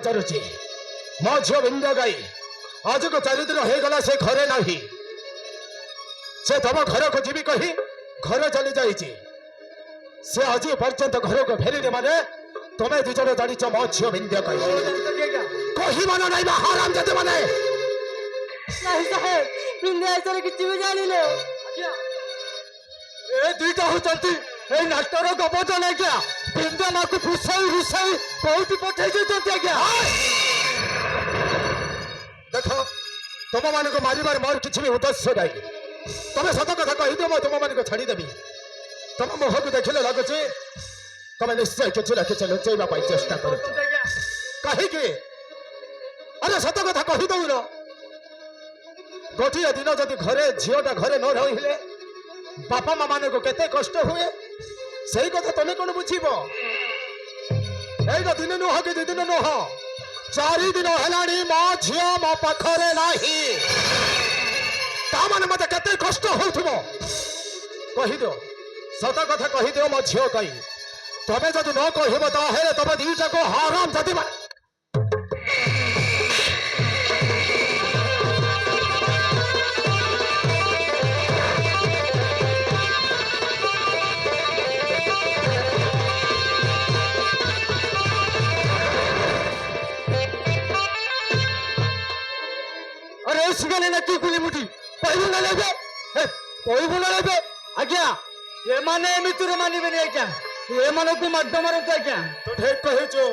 पचारुची मो झील बिंद गाई आज को 4 दिन हो गला से घरे नहीं से तुम घर को जीवी कही घर चली जाइए से आज पर्यंत घर को फेरी माने तुम्हें दुज जाच मो झील बिंद कही मन ना हराम जाते माने किसी भी जानी ए दुईटा होती नाटर गपत ना क्या बिंदा माँ को फुसाई रुसाई बहुत पठे क्या देख तुम मान को मारिबार मोर किसी भी उद्देश्य नहीं तुम सत कथा कहीदे मैं तुम मान छाड़देवी तुम मुह को देखने लगुच तुम निश्चय किसी ना कि लुचेवा चेष्टा कर कहीं अरे सत कथा कहीदे गोटे दिन जदि घरे झीटा घरे न रही बापा माँ मान को केते कष्ट हुए सही कथा तुम कौन बुझब यही दिन नुह कि 2 दिन नुह 4 दिन है मो झी मो पाखरे नाही मत केते कष्ट होहिद सत कथा कहीदे मो झील कही तुम जब न कह तुम दीटा को हराम जाति सिगले ना की कुली मुठी पहिबु ना लेबे पहिबु ना लेबे आज्ञा ए माने एमिति रे मानिबे रे आज्ञा ए माने को मड्ड मारत आज्ञा तो ठीक कहैछो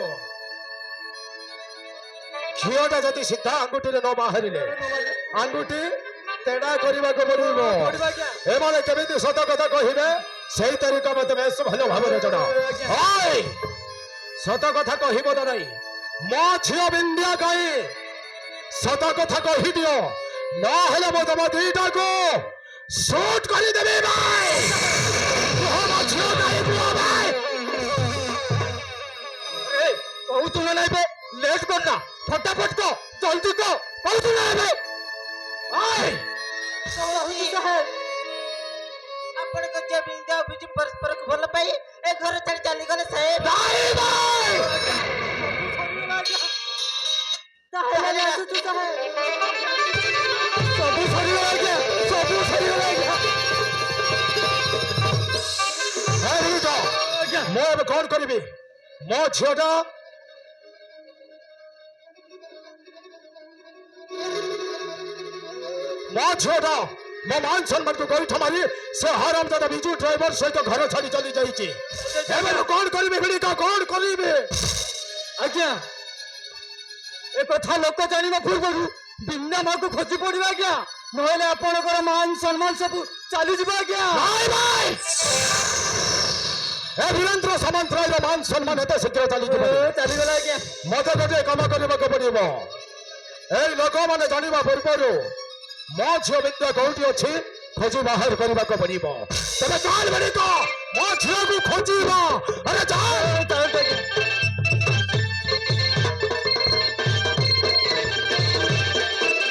झियोटा जति सीधा अंगुठी रे न बाहरिले अंगुठी तेडा करबा को पड़िबो ए माने केमिति सत कथा कहिबे सेही तरीका मते बेस भलो भाबरे जणा ओय सत कथा कहिबो ना नहीं मो झियो बिंदिया गई सत कथा कही दियो ना हेले मो तुम दीटा को शूट कर देबे भाई बहुत ना नहीं लेट करना फटाफट को जल्दी को बहुत ना नहीं आपण को जे बिंदा बिजु परस्पर को भल पाई ए घर छाड़ चली गले से भाई भाई सबू सरी कौन करी मो झीटा मो झीटा मो मान सम्मान को गोईठा मारी से हराम दादा बिजू ड्राइवर सहित घर छाड़ी चली जाइए कौन करी कौन करी आज्ञा ए कथा लोक जाना पूर्व बिना माँ को खोजी पड़ा आज्ञा ना आपणकर मान सम्मान सब चली आज्ञा वीरेन्द्र सामंतराय मान सम्मान एत शीघ्र चलीगला आज्ञा मत गोटे कम करने पड़ो यही लोक मैंने जानवा पूर्व मो झील विद्या कौटी अच्छी खोजी बाहर करने पड़ो तेरे काल